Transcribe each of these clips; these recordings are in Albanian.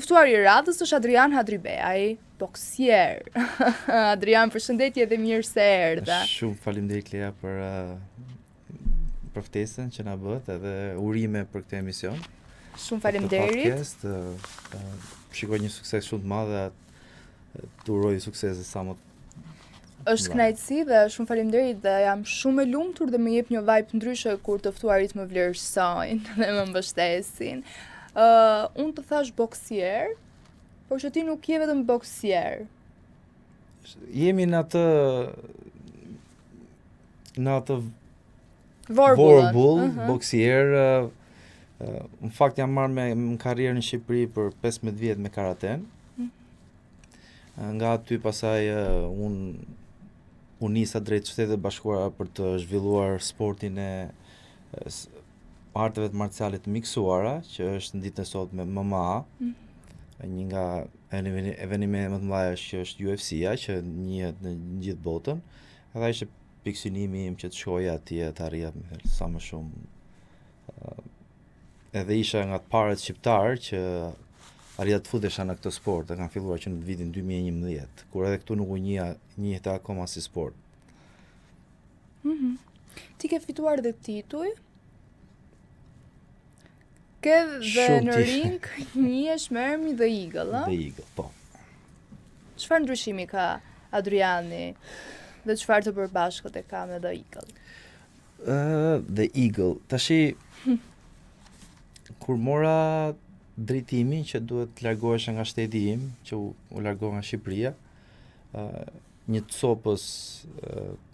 ftuari i radhës është Adrian Hadribeaj, boksier. Adrian, përshëndetje dhe mirë se erdhe. Shumë faleminderit Klea për ftesën që na bët edhe urime për këtë emision. Shumë faleminderit. Shikoj një sukses shumë të madh dhe të uroj suksese sa më. Është kënaqësi dhe shumë faleminderit dhe jam shumë e lumtur dhe më jep një vibe ndryshe kur të ftuarit më vlerësojnë dhe më mbështesin. Unë të thash boksier, por që ti nuk je vetëm boksier. Jemi në atë Vorbull, boksier. Në fakt jam marrë me karrierën në Shqipëri për 15 vjet me karaten. Nga aty pasaj unë nisa drejt Shtetet Bashkuara për të zhvilluar sportin e arteve të marciale të miksuara, që është në ditën e sotme MMA. Një nga evenimentet më të mëdha që është UFC-ja, që njihet në gjithë botën. Edhe ishte pikësynimi im që të shkoja atje të arrija sa më shumë. Edhe isha nga të parët shqiptar që arrija të futesha në këtë sport, dhe kanë filluar që në vitin 2011, kur edhe këtu nuk u njihte akoma si sport. Ti ke fituar dhe tituj? Ke dhe në ring njihesh me emrin The Eagle, a? The Eagle, po. Çfarë ndryshimi ka Adriani dhe çfarë të përbashkët e ka me The Eagle? The Eagle, tashi kur mora drejtimin që duhet të largohesh nga shteti im, që u largova nga Shqipëria, një të copës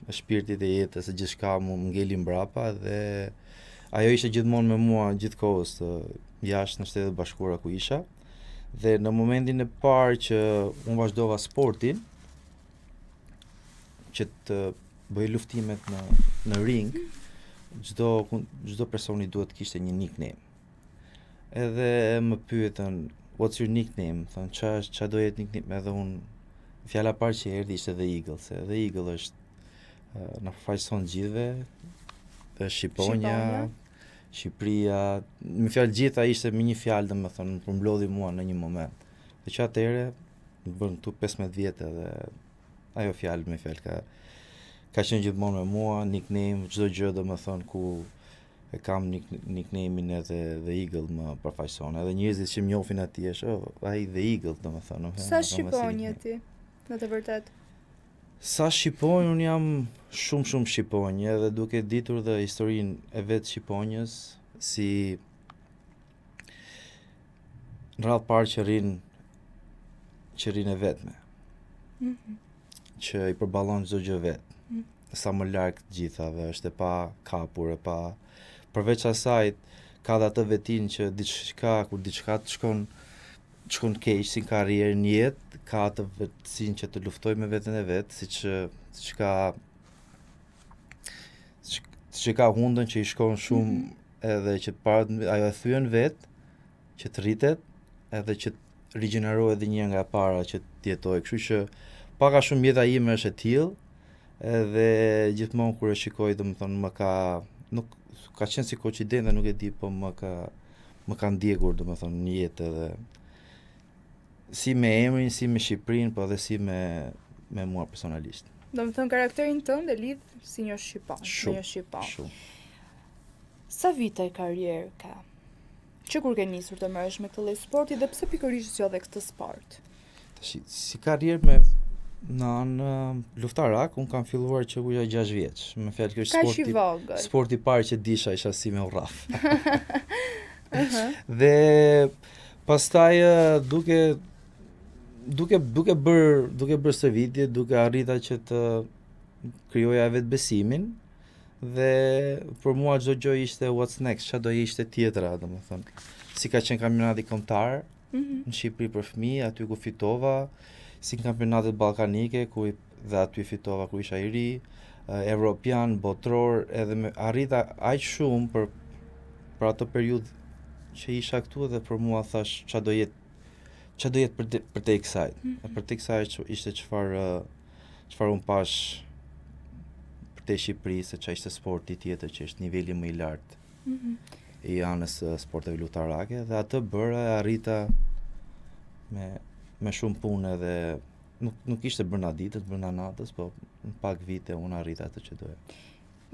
e shpirtit e jetës e gjithçka më ngeli mbrapa dhe ajo ishte gjithmonë me mua gjithkohës jashtë në Shtetet Bashkuara ku isha. Dhe në momentin e parë që unë vazhdova sportin, që të bëj luftimet në ring, çdo personi duhet të kishte një nickname. Edhe më pyetën, what's your nickname? Thonë, ç'a do jetë nickname? Edhe unë, fjala e parë që erdhi ishte The Eagle, se The Eagle është na përfaqëson gjithëve, Shqiponja, Shqipëria, me fjalë gjitha ishte me një fjalë domethënë, më përmblodhi mua në një moment. Dhe që atëherë, më bën këtu 15 vjet edhe ajo fjalë me fjalë ka qenë gjithmonë me mua, nickname, çdo gjë domethënë ku e kam nickname-in edhe The Eagle më përfaqëson. Edhe njerëzit që më njohin atij është, ai The Eagle domethënë. Sa shqiponjë ti, në të vërtetë? Sa shqiponjë, unë jam shumë shqiponjë, edhe duke ditur dhe historinë e vetë shqiponjës, si në radhë parë që rinë e vetme, që i përballon çdo gjë vetë, sa më larg të gjithave, është e pa kapur, e pa. Përveç asaj, ka dhe atë vetin që kur diçka të shkon keq si karrierë në jetë, ka atë vetësinë që të luftoj me veten e vet, siç ka hundën që i shkon shumë edhe që ajo e thyen vet, që të rritet, edhe që të rigjenerohet edhe një nga e para që të jetojë. Kështu që paka shumë jeta ime është e tillë, edhe gjithmonë kur e shikoj domethënë nuk ka qenë si koincident dhe nuk e di, po më ka ndjekur domethënë në jetë edhe si me emrin, si me Shqipërinë, po edhe si me mua personalisht. Domethënë karakterin tënd e lidh si një shqiptar, Shumë. Sa vite karrierë ka? Që kur ke nisur të merresh me këtë lloj sporti dhe pse pikërisht zgjodhe këtë sport? Si karrierë në anë luftarak, unë kam filluar që u isha 6 vjeç. Me fjalë kjo është sporti i parë që disha isha si me urraf. Dhe pastaj duke bërë stërvitje, duke arrita që të krijoja vetë besimin, dhe për mua çdo gjë ishte what's next, ç'a do ishte tjetra, domethënë. Si ka qenë kampionati kombëtar në Shqipëri për fëmijë, aty ku fitova, si në kampionatet ballkanike, dhe aty fitova kur isha i ri, evropian, botror, edhe arrita aq shumë për atë periudhë që isha këtu, dhe për mua thash ç'a do jetë për te kësaj. Për te kësaj ishte çfarë un pash për te Shqipërisë, se ç'a ishte sporti tjetër që është niveli më i lartë i anës sporteve luftarake, dhe atë bëra, arrita me shumë punë edhe nuk ishte brenda ditës, brenda natës, po në pak vite unë arrita atë që doja.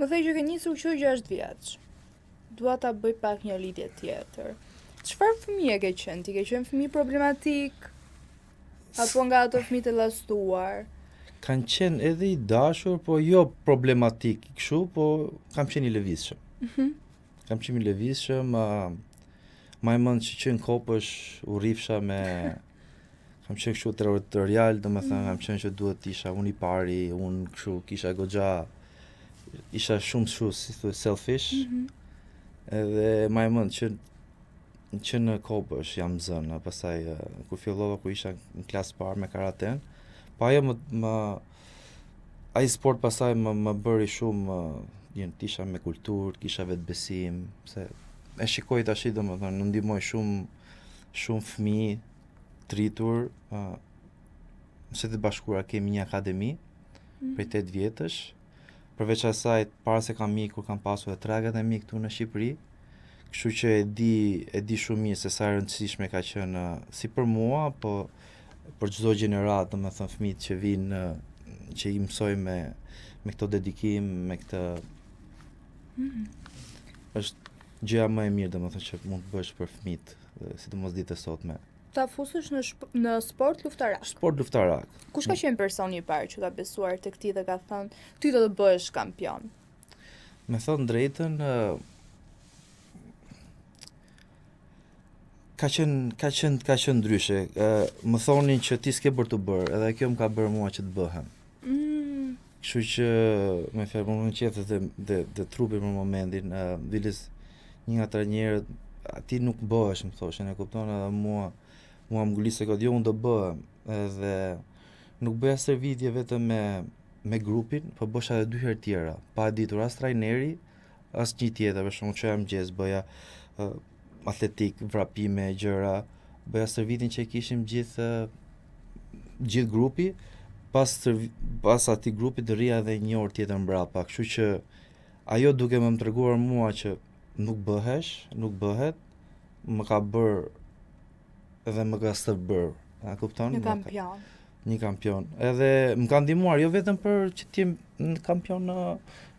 Më thej që ke nisur që 6 vjeç. Dua ta bëj pak një lidhje tjetër. Çfarë fëmije ke qenë? Ti ke qenë fëmijë problematik? Apo nga ato fëmijë të llastuar? Kanë qenë edhe i dashur, po jo problematik kështu, po kam qenë i lëvizshëm. Kam qenë i lëvizshëm, ma e mend që në kopësh u rrifsha me kam qenë kështu territorial, domethënë kam qenë që duhet isha unë i pari, unë kështu kisha goxha, isha shumë kështu si thuaj selfish. Edhe ma e mend që në kopësh jam zënë, pastaj kur fillova kur isha në klasë parë me karaten, pa ajo ai sport pastaj më bëri shumë tisha me kulturë, kisha vetbesim, se e shikoj tash domethënë më ndihmoi shumë fëmijë të rritur. Në Shtetet Bashkuara kemi një akademi prej 8 vjetësh. Përveç asaj, para se kam ikur, kam pasur edhe 3 akademi këtu në Shqipëri. Kështu që e di shumë mirë se sa e rëndësishme ka qenë si për mua, po për çdo gjenerat, domethënë fëmijët që vinë që i mësoj me këto dedikim, me këtë është gjëja më e mirë domethënë që mund të bësh për fëmijët, sidomos ditët e sotme. Ta fusësh në sport luftarak. Sport luftarak. Kush ka qenë personi i parë që ka besuar tek ti dhe ka thënë ty do të bëhesh kampion? Me thënë drejtën, ka qenë ndryshe. Më thonin që ti s'ke bërë të bërë, edhe kjo më ka bërë mua që të bëhem. Kështu që me fjalë më qetë dhe trupi për momentin, Vilis një nga trajnerët, ti nuk bëhesh, më thoshin, e kupton, edhe mua më ngulise këtë, jo unë do bëhem, edhe nuk bëja stërvitje vetëm me grupin, po bësha edhe 2 herë tjera, pa ditur as trajneri, as një tjetër, për shkak që mëngjes bëja atletik, vrapime, gjëra, bëja stërvitin që kishim gjithë grupi, pas atij grupi të rria edhe një orë tjetër mbrapa, kështu që ajo duke më treguar mua që nuk bëhet, më ka bërë edhe më ka stërbër, a kupton? Një kampion. Edhe më ka ndihmuar jo vetëm për që të jem kampion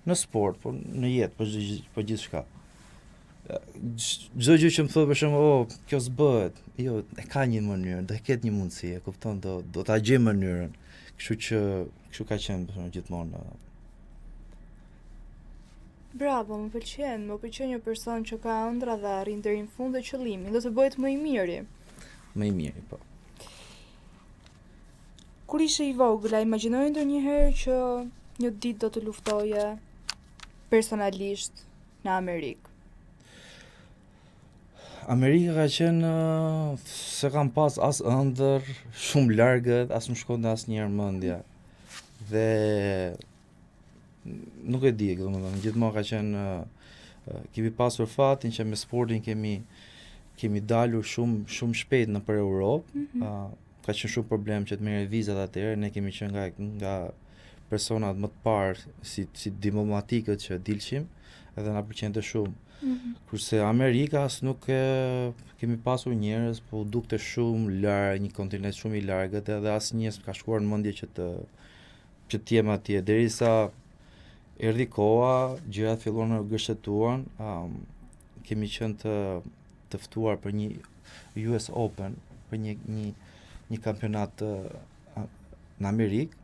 në sport, por në jetë, për gjithçka. Çdo gjë që më thotë për shembull, kjo s'bëhet, jo, e ka një mënyrë, do të ketë një mundësi, e kupton, do ta gjej mënyrën. Kështu ka qenë për shembull gjithmonë. Bravo, më pëlqen një person që ka ëndra dhe arrin deri në fund dhe qëllimin, do të bëhet më i miri. Më i miri, po. Kur ishe i vogël, a imagjinoi ndonjëherë që një ditë do të luftoje personalisht në Amerikë? Amerika ka qenë se kam pas as ëndër, shumë largët, as më shkonte asnjëherë mendja. Dhe nuk e di, domethënë gjithmonë ka qenë kemi pasur fatin që me sportin kemi dalur shumë shpejt nëpër Europë. Ka qenë shumë problem që të merret vizat atëherë, ne kemi qenë nga personat më të parë si diplomatikët që dilshim, edhe na pëlqente shumë. Kurse Amerika as nuk kemi pasur njerëz, po u dukte shumë larg, një kontinent shumë i largët, edhe asnjë s'ka shkuar në mendje që të jem atje, derisa erdhi koha, gjërat filluan të gështetuan, kemi qenë të ftuar për një US Open, për një kampionat në Amerikë,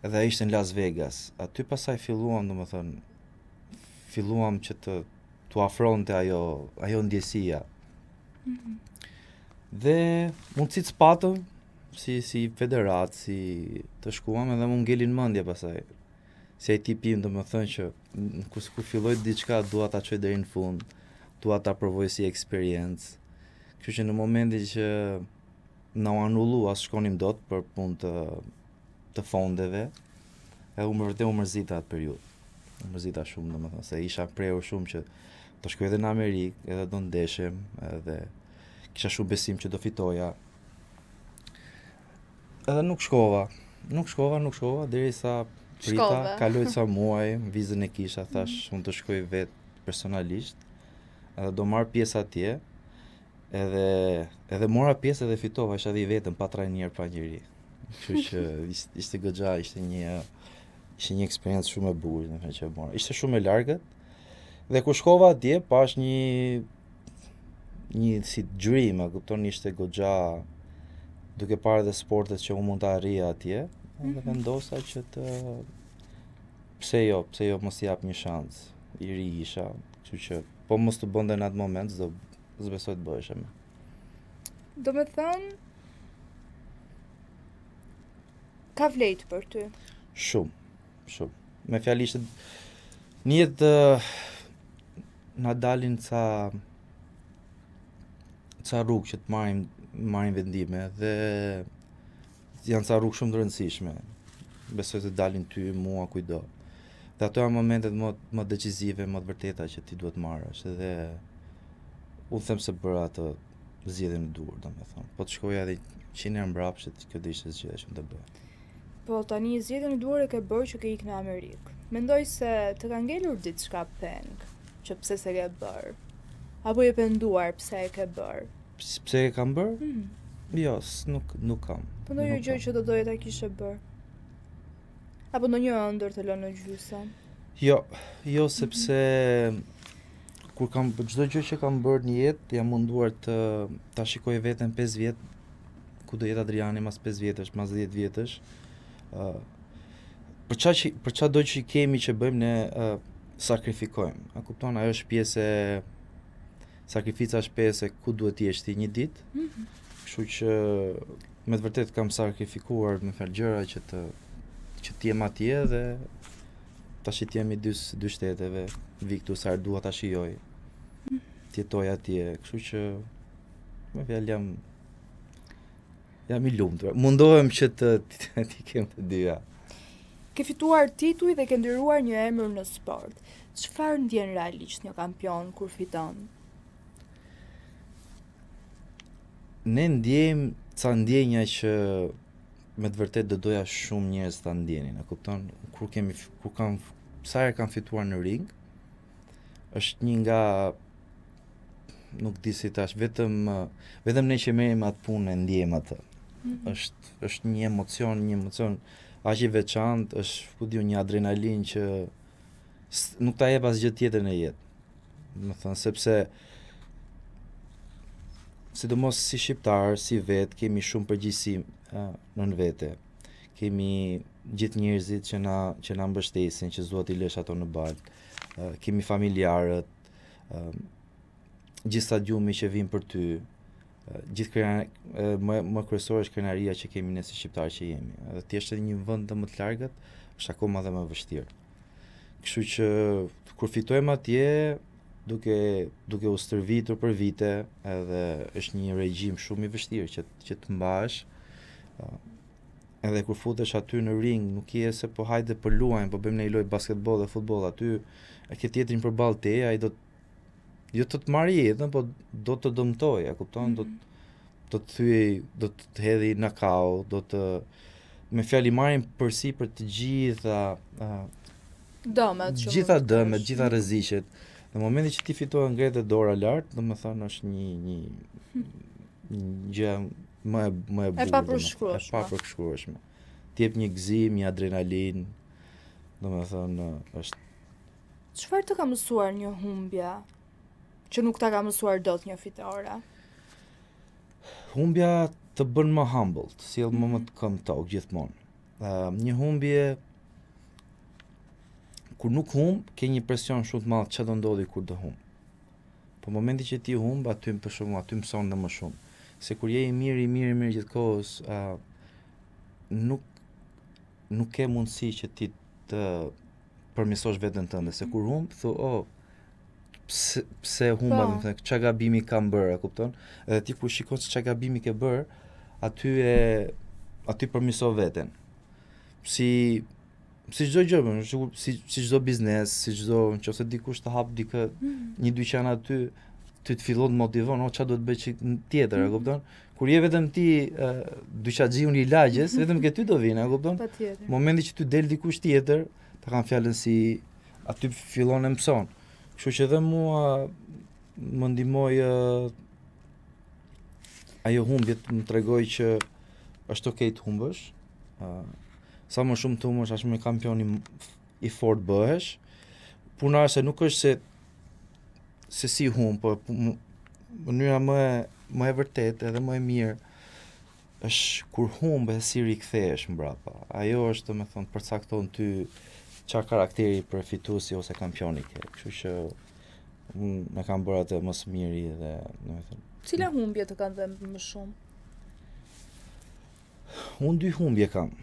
edhe ishte në Las Vegas. Aty pasaj filluam që të afronte ajo ndjesia. Dhe mundësit s'patëm si federat, si të shkuam, edhe më ngelin mendje pasaj. Si ai tipim që kur filloj diçka dua ta çoj deri në fund, dua ta provoj si eksperiencë. Kështu që në momentin që na u anullu as shkonim dot për punë të fondeve, vërtet u mërzita atë periudhë. U mërzita shumë, se isha prehur shumë që do shkoj edhe në Amerikë, edhe do ndeshem, edhe kisha shumë besim që do fitoja. Edhe nuk shkova, derisa prita, kaloi ca muaj, vizën e kisha, thash unë të shkoj vetë personalisht, edhe do marr pjesë atje. Edhe mora pjesë edhe fitova, isha dhe i vetëm pa trajner pa njëri. Kështu që ishte goxha, ishte një eksperiencë shumë e bukur, domethënë që e mora. Ishte shumë e largët. Dhe kur shkova atje, pash një si dream, a kupton, ishte goxha duke parë dhe sportet që unë mund të arrija atje, dhe vendosa që pse jo mos jap një shans. I ri isha, kështu që po mos të bënte në atë moment, s'besoj të bëhesha më. Do me thënë, ka vlejt për ty? Shumë. Me fjalë ishte një jetë na dalin ca rrugë që të marrin vendime dhe janë ca rrugë shumë të rëndësishme. Besoj të dalin ty, mua, kujdo. Dhe ato janë momentet më decisive, më të vërteta që ti duhet marrësh dhe unë them se bëra atë zgjedhjen e duhur, domethënë. Po të shkoja edhe 100 herë mbrapsht, kjo do ishte zgjedhja që më të bëja. Po tani zgjedhjen e duhur e ke bërë që ke ikë në Amerikë. Mendoj se të ka ngelur diçka peng, që pse se ke bërë. Apo je penduar pse e ke bërë? Pse e kam bërë? Jo, nuk kam. Po ndonjë gjë që do doje ta kishe bërë? Apo ndonjë ëndër të lënë në gjysmë? Jo, sepse çdo gjë që kam bërë në jetë, jam munduar ta shikoj veten 5 vjet, ku do jetë Adriani mas 5 vjetësh, mas 10 vjetësh. Për çdo që kemi që bëjmë ne sakrifikojmë. A kupton, ajo është pjesë sakrifica është pjesë ku duhet të jesh ti një ditë. Kështu që me të vërtetë kam sakrifikuar me fjalë gjëra që të jem atje dhe tash të jemi dy shteteve, vi këtu sa herë dua ta shijoj. Të jetoj atje, kështu që me fjalë jam i lumtur. Mundohem që t'i kem të dyja. Ke fituar tituj dhe ke ndryruar një emër në sport. Çfarë ndjen realisht një kampion kur fiton? Ne ndjejmë ca ndjenja që me të vërtetë do doja shumë njerëz ta ndjenin, e kupton? Sa herë kam fituar në ring, është një nga, nuk di si tash, vetëm ne që merrim atë punë e ndjejmë atë. Është një emocion aq i veçantë, është një adrenalin që nuk ta jep asgjë tjetër në jetë. Domethënë sepse sidomos si shqiptar, si vet, kemi shumë përgjegjësi nën vete. Kemi gjithë njerëzit që na mbështesin, që Zoti lësh ato në balë. Kemi familjarët, gjithë stadiumi që vijnë për ty. Më kryesore është krenaria që kemi ne si shqiptar që jemi. Edhe ti je në një vend të më të largët, është akoma dhe më vështirë. Kështu që kur fitojmë atje, duke u stërvitur për vite, edhe është një regjim shumë i vështirë që të mbash. Edhe kur futesh aty në ring, nuk je se po hajde po luajmë, po bëjmë një lojë basketboll dhe futboll aty, e ke tjetrin përballë teje, ai jo të të marrë jetën, po do të dëmtoj, e kupton? Do të thyej, do të hedhi knockout, me fjalë marrin përsipër të gjitha dëmet, gjitha rreziqet. Në momentin që ti fiton ngretë dora lart, domethënë është një gjë më e bukur. E papërshkrueshme. Ti jep një gëzim, një adrenalin, domethënë është. Çfarë të ka mësuar një humbje që nuk ta ka mësuar dot një fitore? Humbja të bën më humble, të sjell më të këmbëtok gjithmonë. Një humbje kur nuk humb, ke një presion shumë të madh çfarë do ndodhi kur do humb. Po momenti që ti humb, aty mëson edhe më shumë. Se kur je i mirë gjithkohës, nuk ke mundësi që ti të përmirësosh veten tënde, se kur humb, pse humba, më thënë, ç'a gabimi kam bërë, e kupton? Edhe ti kur shikon se ç'a gabimi ke bërë, aty përmirëso veten. Si çdo gjë, si çdo biznes, nëse dikush të hap një dyqan aty, ty të fillon të motivon, ç'a do të bëj tjetër, e kupton? Kur je vetëm ti dyqaxhiu i lagjes, vetëm ke ty do vinë, e kupton? Patjetër. Momenti që ty del dikush tjetër, ta kanë fjalën si aty fillon e mëson. Kështu që edhe mua më ndihmoi ajo humbjet më tregoi që është okay të humbësh. Sa më shumë të humbësh, aq më kampion i fort bëhesh. Puna është se nuk është se si humb, po mënyra më e vërtetë edhe më e mirë është kur humb e si rikthehesh mbrapa. Ajo është, domethënë, përcakton ty çfarë karakteri për fituesi ose kampioni ke. Kështu që unë me kam bërë atë më së miri dhe domethënë. Cila humbje të kanë dhënë më shumë? Unë 2 humbje kam.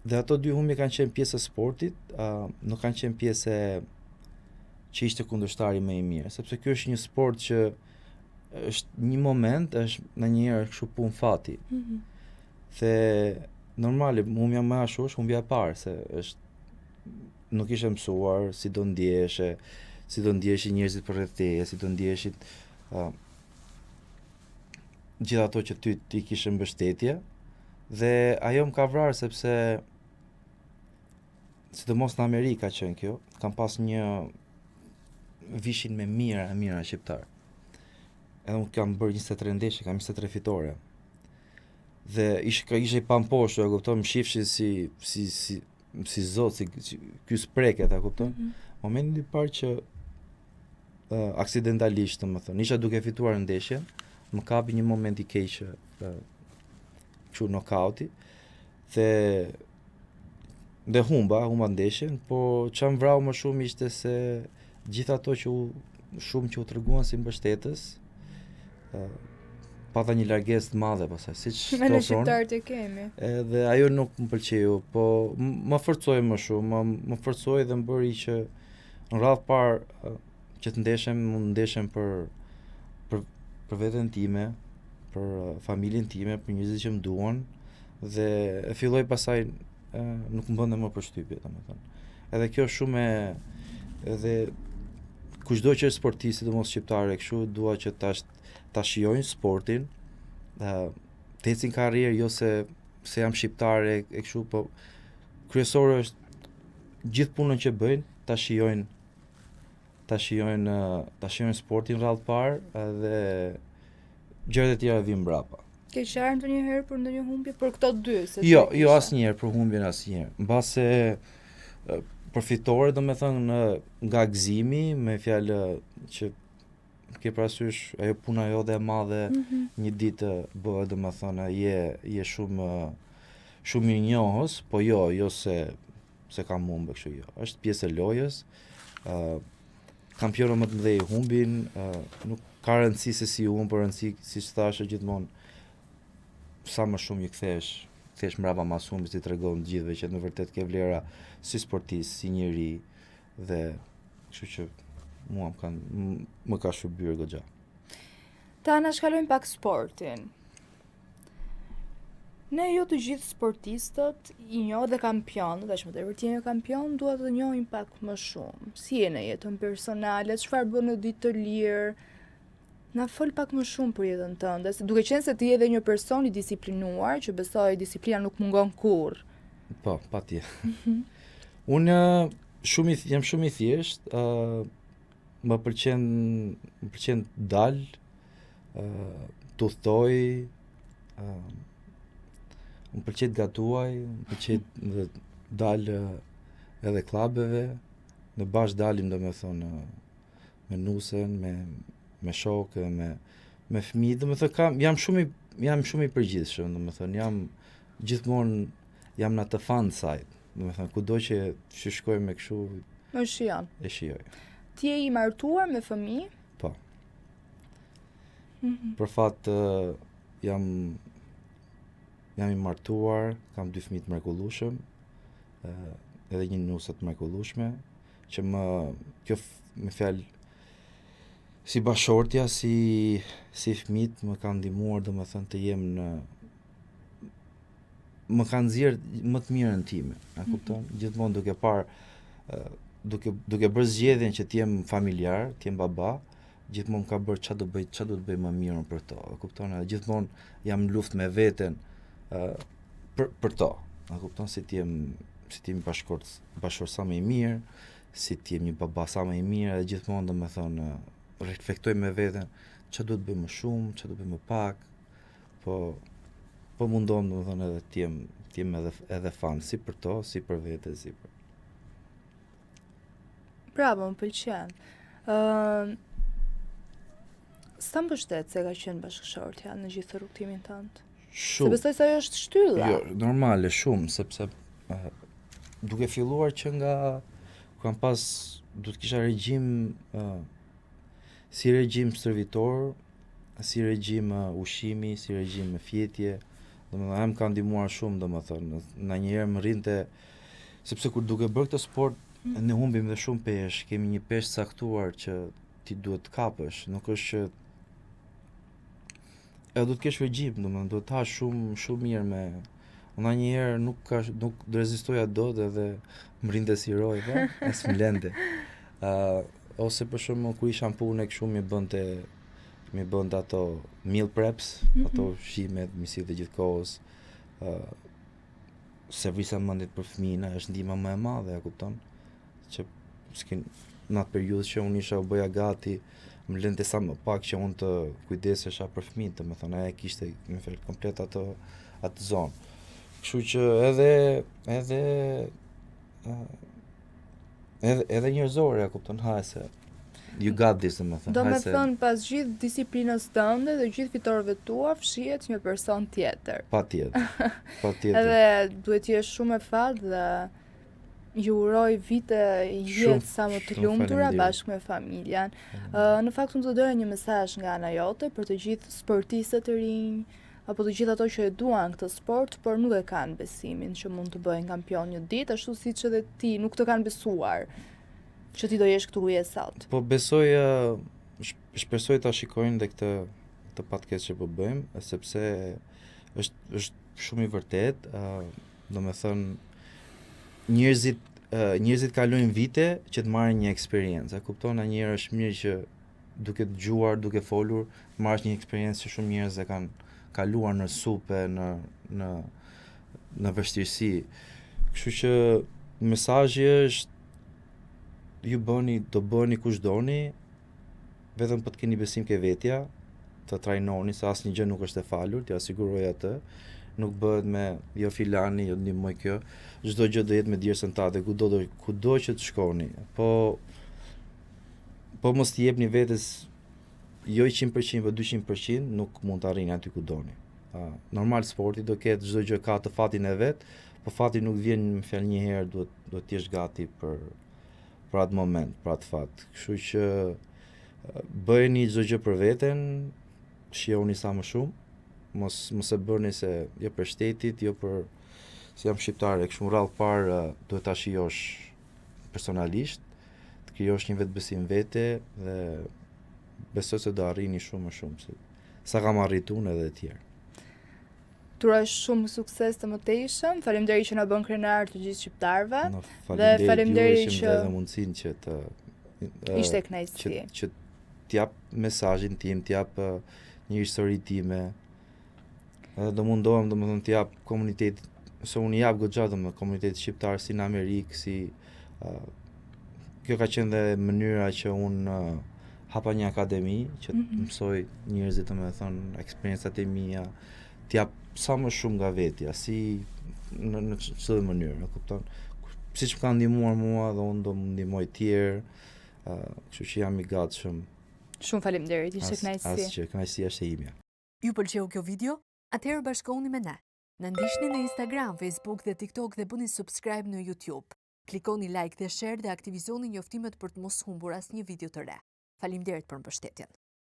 Dhe ato 2 humbje kanë qenë pjesë e sportit, nuk kanë qenë pjesë që ishte kundërshtari më i mirë, sepse ky është një sport që është një moment, është ndonjëherë kështu punë fati. Dhe normale, humbja më e ashush, humbja e parë, se është nuk ishe mësuar si do ndjeheshe, si do ndjeheshin njerëzit përreth teje, si do ndjeheshin gjithë ato që ti kishe mbështetje. Dhe ajo më ka vrarë sepse sidomos në Amerikë ka qenë kjo, kam pas një vishin me mira shqiptar. Edhe unë kam bërë 23 ndeshje, kam 23 fitore. Dhe ishe i pamposhtur, e kupton, më shifshin si zot, si ky spreket, e kupton. Momentin i parë që aksidentalisht, domethënë, isha duke fituar ndeshjen, më kapi një moment i keq, kështu nokauti, dhe humba ndeshjen, po çam vrau më shumë ishte se gjithë ato që u treguan si mbështetës, pata një largesë të madhe pastaj, siç me në shqiptarët e kemi. Edhe ajo nuk më pëlqeu, po më forcoi më shumë, më forcoi dhe më bëri që në radhë parë që të ndeshem për veten time, për familjen time, për njerëzit që më duan, dhe e filloi pastaj nuk më bënte më përshtypje, domethënë. Edhe kjo shumë edhe kushdo që është sportist, sidomos shqiptarë kështu, dua që ta shijojnë sportin, të ecin karrierë, jo se jam shqiptar e kështu, po kryesore është gjithë punën që bëjnë, ta shijojnë sportin radhë parë dhe gjërat e tjera vijnë mbrapa. Ke qarë ndonjëherë për ndonjë humbje për këto 2? Jo, asnjëherë për humbjen asnjëherë. Mbase për fitore, domethënë, nga gëzimi, me fjalë që ke parasysh ajo puna jote e madhe, një ditë bëhet, domethënë, je shumë i njohës, po jo se kam humbë kështu, jo. Është pjesë e lojës. Kampionë më të mëdhenj humbin, nuk ka rëndësi se si humb, por rëndësi, siç thashë gjithmonë, sa më shumë i kthesh mbrapa mas humbjes, ti tregon gjithëve që në vërtet ke vlera si sportist, si njeri, dhe kështu që mua më ka shërbyer goxha. Ta na shkalojmë pak sportin. Ne jo të gjithë sportistët i njoh dhe kampionët, dhe më tepër ti je kampion, dua të njohim pak më shumë. Si je në jetën personale, çfarë bën në ditë të lirë? Na fol pak më shumë për jetën tënde, duke qenë se ti je edhe një person i disiplinuar, që besoj disiplina nuk mungon kurrë. Po, patjetër. Unë jam shumë i thjesht, më pëlqen dal, të udhtoj, më pëlqen gatuaj, më pëlqen dal edhe klubeve, në bash dalim, domethënë, me nusen, me shokë, me fëmijë, domethënë jam shumë i përgjithshëm, domethënë gjithmonë jam në atë fun side, domethënë kudo që shkoj me kështu e shijoj. Ti je i martuar me fëmijë? Po. Për fat jam i martuar, kam 2 fëmijë të mrekullueshëm, edhe një nusë të mrekullueshme, që kjo me fjalë si bashortja, si fëmijët më kanë ndihmuar, domethënë, të jem më kanë nxjerrë më të mirën time, a kupton? Gjithmonë duke parë duke bërë zgjedhjen që të jem familjar, të jem baba, gjithmonë ka bërë çfarë do të bëj më mirën për to, a kupton? Gjithmonë jam në luftë me veten për to, a kupton? Si të jem bashkort sa më i mirë, si të jem një baba sa më i mirë, dhe gjithmonë domethënë reflektoj me veten ç'a duhet bëj më shumë, ç'a duhet bëj më pak, po mundon domethënë edhe t'jem edhe fan, si për to, si për vete, si për... Bravo, më pëlqen. S'ta mbështet se ka qenë bashkëshortja në gjithë rrugtimin tënd? Se Shumë. besoj se ajo është shtylla. Jo, normale, shumë, sepse duke filluar që nga kam pas, du të kisha regjim, si regjim stërvitor, si regjim ushqimi, si regjim fjetje, domethënë më ka ndihmuar shumë, domethënë, na njëherë më rrinte, sepse kur duke bërë këtë sport, ne humbim dhe shumë peshë, kemi një peshë caktuar që ti duhet të kapësh, nuk është që edhe duhet të kesh regjim, domethënë duhet të hash shumë mirë me... Na njëherë nuk rezistoja dot edhe më rrinte si roj, po, as më lente. Ose për shembull kur isha në punë kështu mi bënte ato meal preps, ato ushqimet, mi sillte gjithkohës. Servisa mendit për fëmijën është ndihma më e madhe, ja kupton? Që në atë periudhë që unë isha u bëja gati, më lente sa më pak që unë të kujdesesha për fëmijët, domethënë ai kishte më fal komplet atë zonë. Kështu që edhe njerëzore, ja kupton, hajse. You got this, domethënë. Do me thënë pas gjithë disiplinës tënde dhe gjithë fitorëve tua, fshihet një person tjetër. Patjetër. Edhe duhet jesh shumë e fat dhe ju uroj vite jetë sa më të lumtura bashkë me familjen. Në fakt unë të doja një mesazh nga ana jote për të gjithë sportistët e rinj, apo të gjithë ato që e duan këtë sport, por nuk e kanë besimin që mund të bëjnë kampion një ditë, ashtu siç edhe ti nuk të kanë besuar që ti do jesh këtu ku je sot. Po besoj, shpresoj ta shikojnë dhe këtë podcast që po bëjmë, sepse është shumë i vërtet, domethënë njerëzit kalojnë vite që të marrin një eksperiencë. E kupton, ndonjëherë është mirë që duke dëgjuar, duke folur, marrësh një eksperiencë që shumë njerëz e kanë kaluar në supe, në vështirësi. Kështu që mesazhi është ju do bëni kush doni, vetëm për të keni besim ke vetja, të trajnoni, se asnjë gjë nuk është e falur, t'ja siguroj atë. Nuk bëhet me jo filani, jo ndihmoj kjo. Çdo gjë do jetë me djersën tate, kudo që të shkoni. Po mos t'i jepni vetes jo 100%, po 200% nuk mund të arrini aty ku doni. Normal sporti do ketë çdo gjë ka të fatin e vet, po fati nuk vjen me fjalë një herë, duhet të jesh gati për atë moment, për atë fat. Kështu që bëjeni çdo gjë për veten, shijoni sa më shumë, mos e bëni se jo për shtetit, jo për si jam shqiptar, kështu rrallë parë duhet ta shijosh personalisht, të krijosh një vetbesim vete dhe besoj se do arrini shumë më shumë se sa kam arritur unë edhe të tjerë. Turoj shumë sukses të mëtejshëm. Faleminderit që na bën krenar të gjithë shqiptarëve. Dhe faleminderit që më mundësinë që të ishte kënaqësi. Që t'jap mesazhin tim, t'jap një histori time. Edhe do mundohem domethënë t'jap komunitet, se unë jap goxha domethënë komunitet shqiptar si në Amerikë, si kjo ka qenë dhe mënyra që unë hapa një akademi që të mësoj njerëzit domethënë eksperiencat e mia, t'jap sa më shumë nga vetja, si në çdo mënyrë, e kupton? Siç më ka ndihmuar mua dhe unë do më ndihmoj tjerë, kështu që jam i gatshëm. Shumë faleminderit, ishte kënaqësi. Asgjë, kënaqësia është e imja. Ju pëlqeu kjo video? Atëherë bashkohuni me ne. Na ndiqni në Instagram, Facebook dhe TikTok dhe bëni subscribe në YouTube. Klikoni like dhe share dhe aktivizoni njoftimet për të mos humbur asnjë video të re. Faleminderit për mbështetjen.